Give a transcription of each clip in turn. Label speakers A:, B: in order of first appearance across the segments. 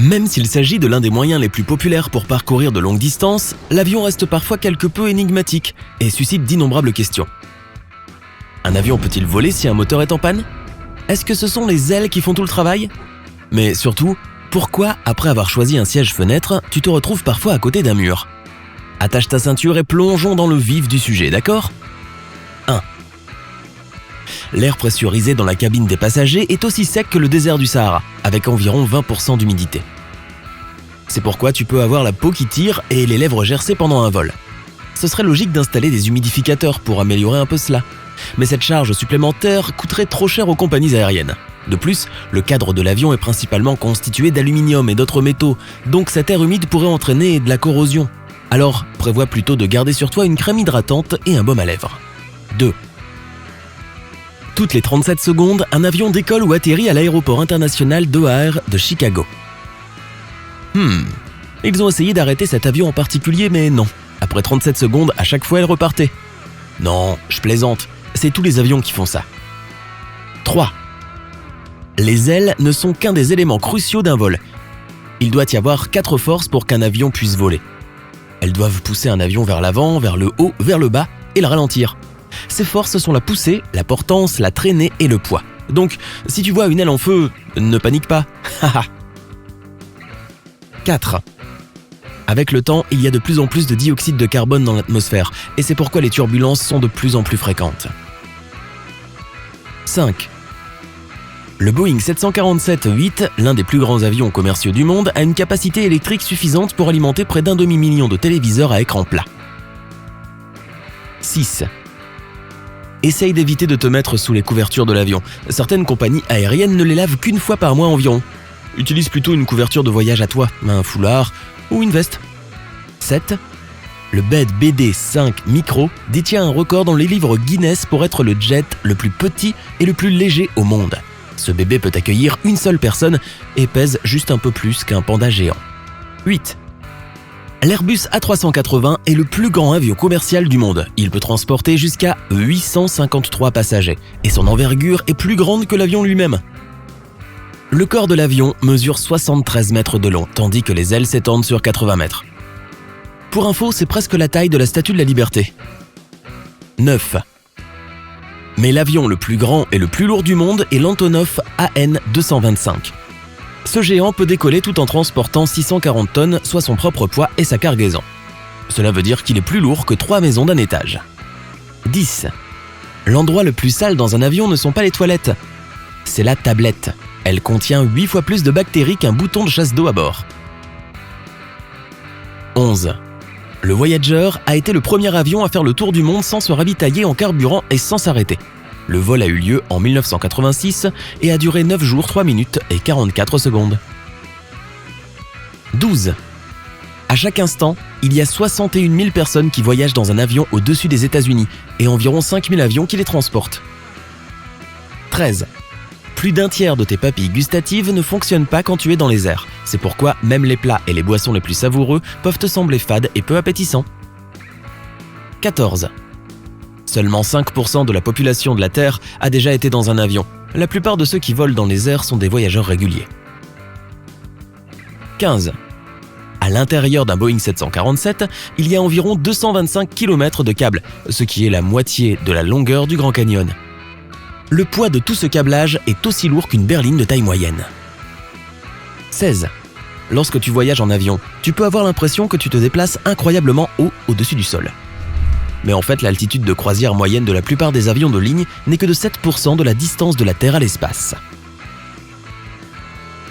A: Même s'il s'agit de l'un des moyens les plus populaires pour parcourir de longues distances, l'avion reste parfois quelque peu énigmatique et suscite d'innombrables questions. Un avion peut-il voler si un moteur est en panne ? Est-ce que ce sont les ailes qui font tout le travail ? Mais surtout, pourquoi, après avoir choisi un siège fenêtre, tu te retrouves parfois à côté d'un mur ? Attache ta ceinture et plongeons dans le vif du sujet, d'accord ? 1. L'air pressurisé dans la cabine des passagers est aussi sec que le désert du Sahara, avec environ 20% d'humidité. C'est pourquoi tu peux avoir la peau qui tire et les lèvres gercées pendant un vol. Ce serait logique d'installer des humidificateurs pour améliorer un peu cela. Mais cette charge supplémentaire coûterait trop cher aux compagnies aériennes. De plus, le cadre de l'avion est principalement constitué d'aluminium et d'autres métaux, donc cet air humide pourrait entraîner de la corrosion. Alors, prévois plutôt de garder sur toi une crème hydratante et un baume à lèvres. 2. Toutes les 37 secondes, un avion décolle ou atterrit à l'aéroport international d'O'Hare de Chicago. Ils ont essayé d'arrêter cet avion en particulier, mais non. Après 37 secondes, à chaque fois, elle repartait. Non, je plaisante. C'est tous les avions qui font ça. 3. Les ailes ne sont qu'un des éléments cruciaux d'un vol. Il doit y avoir 4 forces pour qu'un avion puisse voler. Elles doivent pousser un avion vers l'avant, vers le haut, vers le bas et le ralentir. Ces forces sont la poussée, la portance, la traînée et le poids. Donc, si tu vois une aile en feu, ne panique pas. 4. Avec le temps, il y a de plus en plus de dioxyde de carbone dans l'atmosphère, et c'est pourquoi les turbulences sont de plus en plus fréquentes. 5. Le Boeing 747-8, l'un des plus grands avions commerciaux du monde, a une capacité électrique suffisante pour alimenter près d'1 demi-million de téléviseurs à écran plat. 6. Essaye d'éviter de te mettre sous les couvertures de l'avion. Certaines compagnies aériennes ne les lavent qu'une fois par mois environ. Utilise plutôt une couverture de voyage à toi, un foulard ou une veste. 7. Le Bed BD5 Micro détient un record dans les livres Guinness pour être le jet le plus petit et le plus léger au monde. Ce bébé peut accueillir une seule personne et pèse juste un peu plus qu'un panda géant. 8. L'Airbus A380 est le plus grand avion commercial du monde. Il peut transporter jusqu'à 853 passagers et son envergure est plus grande que l'avion lui-même. Le corps de l'avion mesure 73 mètres de long, tandis que les ailes s'étendent sur 80 mètres. Pour info, c'est presque la taille de la Statue de la Liberté. 9. Mais l'avion le plus grand et le plus lourd du monde est l'Antonov AN-225. Ce géant peut décoller tout en transportant 640 tonnes, soit son propre poids et sa cargaison. Cela veut dire qu'il est plus lourd que 3 maisons d'un étage. 10. L'endroit le plus sale dans un avion ne sont pas les toilettes, c'est la tablette. Elle contient 8 fois plus de bactéries qu'un bouton de chasse d'eau à bord. 11. Le Voyager a été le premier avion à faire le tour du monde sans se ravitailler en carburant et sans s'arrêter. Le vol a eu lieu en 1986 et a duré 9 jours, 3 minutes et 44 secondes. 12. À chaque instant, il y a 61 000 personnes qui voyagent dans un avion au-dessus des États-Unis et environ 5 000 avions qui les transportent. 13. Plus d'un tiers de tes papilles gustatives ne fonctionnent pas quand tu es dans les airs. C'est pourquoi même les plats et les boissons les plus savoureux peuvent te sembler fades et peu appétissants. 14. Seulement 5% de la population de la Terre a déjà été dans un avion. La plupart de ceux qui volent dans les airs sont des voyageurs réguliers. 15. À l'intérieur d'un Boeing 747, il y a environ 225 km de câbles, ce qui est la moitié de la longueur du Grand Canyon. Le poids de tout ce câblage est aussi lourd qu'une berline de taille moyenne. 16. Lorsque tu voyages en avion, tu peux avoir l'impression que tu te déplaces incroyablement haut au-dessus du sol. Mais en fait, l'altitude de croisière moyenne de la plupart des avions de ligne n'est que de 7% de la distance de la Terre à l'espace.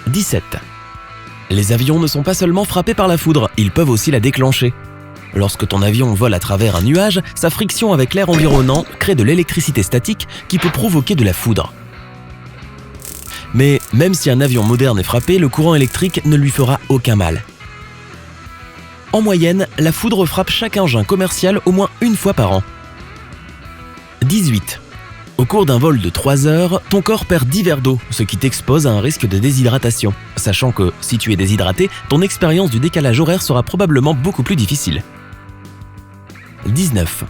A: 17. Les avions ne sont pas seulement frappés par la foudre, ils peuvent aussi la déclencher. Lorsque ton avion vole à travers un nuage, sa friction avec l'air environnant crée de l'électricité statique qui peut provoquer de la foudre. Mais même si un avion moderne est frappé, le courant électrique ne lui fera aucun mal. En moyenne, la foudre frappe chaque engin commercial au moins une fois par an. 18. Au cours d'un vol de 3 heures, ton corps perd 10 verres d'eau, ce qui t'expose à un risque de déshydratation, sachant que, si tu es déshydraté, ton expérience du décalage horaire sera probablement beaucoup plus difficile. 19.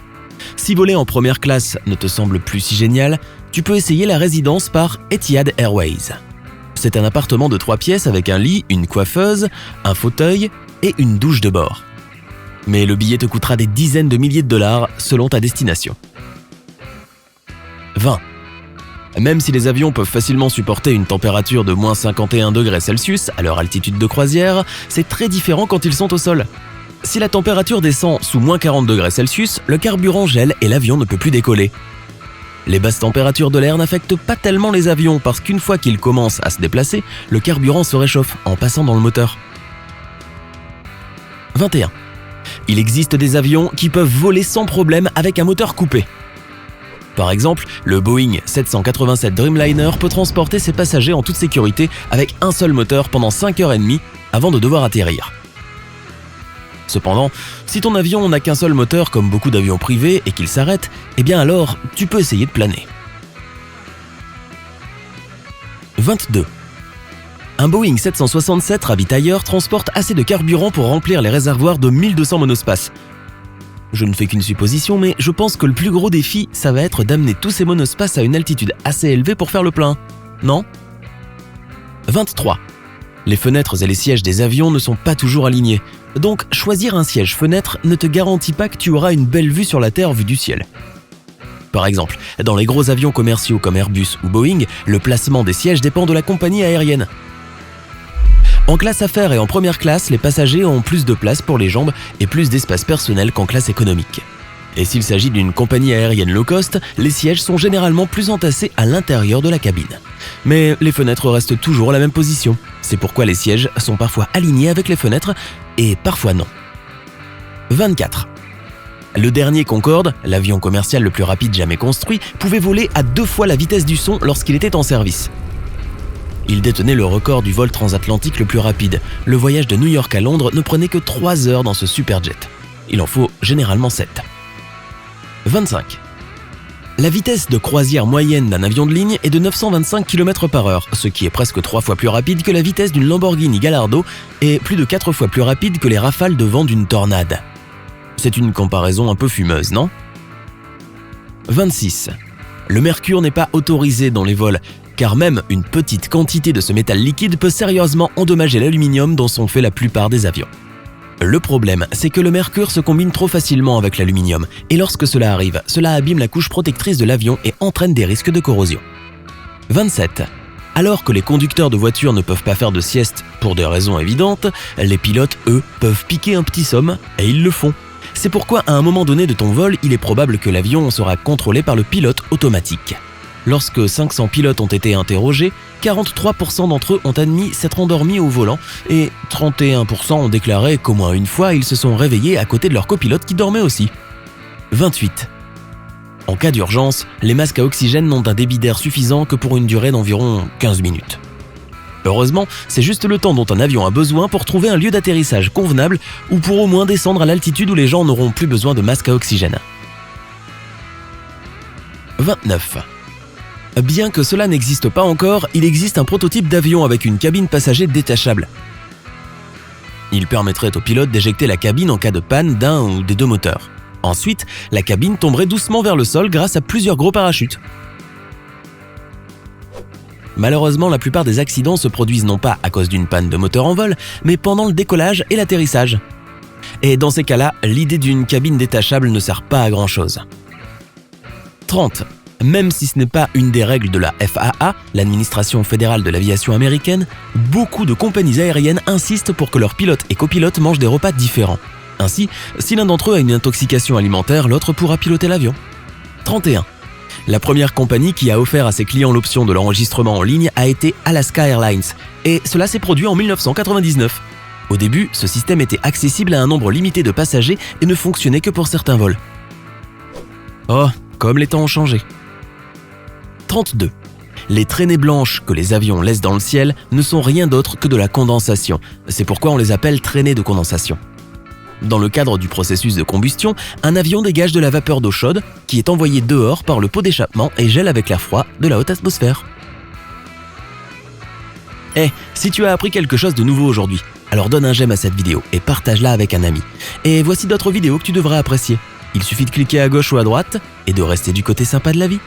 A: Si voler en première classe ne te semble plus si génial, tu peux essayer la résidence par Etihad Airways. C'est un appartement de 3 pièces avec un lit, une coiffeuse, un fauteuil et une douche de bord. Mais le billet te coûtera des dizaines de milliers de dollars selon ta destination. 20. Même si les avions peuvent facilement supporter une température de moins 51 degrés Celsius à leur altitude de croisière, c'est très différent quand ils sont au sol. Si la température descend sous moins 40 degrés Celsius, le carburant gèle et l'avion ne peut plus décoller. Les basses températures de l'air n'affectent pas tellement les avions parce qu'une fois qu'ils commencent à se déplacer, le carburant se réchauffe en passant dans le moteur. 21. Il existe des avions qui peuvent voler sans problème avec un moteur coupé. Par exemple, le Boeing 787 Dreamliner peut transporter ses passagers en toute sécurité avec un seul moteur pendant 5h30 avant de devoir atterrir. Cependant, si ton avion n'a qu'un seul moteur comme beaucoup d'avions privés et qu'il s'arrête, eh bien alors tu peux essayer de planer. 22. Un Boeing 767 ravitailleur transporte assez de carburant pour remplir les réservoirs de 1200 monospaces. Je ne fais qu'une supposition, mais je pense que le plus gros défi, ça va être d'amener tous ces monospaces à une altitude assez élevée pour faire le plein. Non ? 23. Les fenêtres et les sièges des avions ne sont pas toujours alignés. Donc, choisir un siège fenêtre ne te garantit pas que tu auras une belle vue sur la Terre vue du ciel. Par exemple, dans les gros avions commerciaux comme Airbus ou Boeing, le placement des sièges dépend de la compagnie aérienne. En classe affaires et en première classe, les passagers ont plus de place pour les jambes et plus d'espace personnel qu'en classe économique. Et s'il s'agit d'une compagnie aérienne low cost, les sièges sont généralement plus entassés à l'intérieur de la cabine. Mais les fenêtres restent toujours à la même position. C'est pourquoi les sièges sont parfois alignés avec les fenêtres et parfois non. 24. Le dernier Concorde, l'avion commercial le plus rapide jamais construit, pouvait voler à 2 fois la vitesse du son lorsqu'il était en service. Il détenait le record du vol transatlantique le plus rapide. Le voyage de New York à Londres ne prenait que 3 heures dans ce superjet. Il en faut généralement 7. 25. La vitesse de croisière moyenne d'un avion de ligne est de 925 km/h, ce qui est presque 3 fois plus rapide que la vitesse d'une Lamborghini Gallardo et plus de 4 fois plus rapide que les rafales de vent d'une tornade. C'est une comparaison un peu fumeuse, non ? 26. Le mercure n'est pas autorisé dans les vols, car même une petite quantité de ce métal liquide peut sérieusement endommager l'aluminium dont sont faits la plupart des avions. Le problème, c'est que le mercure se combine trop facilement avec l'aluminium, et lorsque cela arrive, cela abîme la couche protectrice de l'avion et entraîne des risques de corrosion. 27. Alors que les conducteurs de voitures ne peuvent pas faire de sieste pour des raisons évidentes, les pilotes, eux, peuvent piquer un petit somme, et ils le font. C'est pourquoi à un moment donné de ton vol, il est probable que l'avion sera contrôlé par le pilote automatique. Lorsque 500 pilotes ont été interrogés, 43% d'entre eux ont admis s'être endormis au volant et 31% ont déclaré qu'au moins une fois, ils se sont réveillés à côté de leur copilote qui dormait aussi. 28. En cas d'urgence, les masques à oxygène n'ont un débit d'air suffisant que pour une durée d'environ 15 minutes. Heureusement, c'est juste le temps dont un avion a besoin pour trouver un lieu d'atterrissage convenable ou pour au moins descendre à l'altitude où les gens n'auront plus besoin de masques à oxygène. 29. Bien que cela n'existe pas encore, il existe un prototype d'avion avec une cabine passager détachable. Il permettrait au pilote d'éjecter la cabine en cas de panne d'un ou des 2 moteurs. Ensuite, la cabine tomberait doucement vers le sol grâce à plusieurs gros parachutes. Malheureusement, la plupart des accidents se produisent non pas à cause d'une panne de moteur en vol, mais pendant le décollage et l'atterrissage. Et dans ces cas-là, l'idée d'une cabine détachable ne sert pas à grand-chose. 30. Même si ce n'est pas une des règles de la FAA, l'administration fédérale de l'aviation américaine, beaucoup de compagnies aériennes insistent pour que leurs pilotes et copilotes mangent des repas différents. Ainsi, si l'un d'entre eux a une intoxication alimentaire, l'autre pourra piloter l'avion. 31. La première compagnie qui a offert à ses clients l'option de l'enregistrement en ligne a été Alaska Airlines, et cela s'est produit en 1999. Au début, ce système était accessible à un nombre limité de passagers et ne fonctionnait que pour certains vols. Oh, comme les temps ont changé. 32. Les traînées blanches que les avions laissent dans le ciel ne sont rien d'autre que de la condensation. C'est pourquoi on les appelle traînées de condensation. Dans le cadre du processus de combustion, un avion dégage de la vapeur d'eau chaude qui est envoyée dehors par le pot d'échappement et gèle avec l'air froid de la haute atmosphère. Si tu as appris quelque chose de nouveau aujourd'hui, alors donne un j'aime à cette vidéo et partage-la avec un ami. Et voici d'autres vidéos que tu devras apprécier. Il suffit de cliquer à gauche ou à droite et de rester du côté sympa de la vie.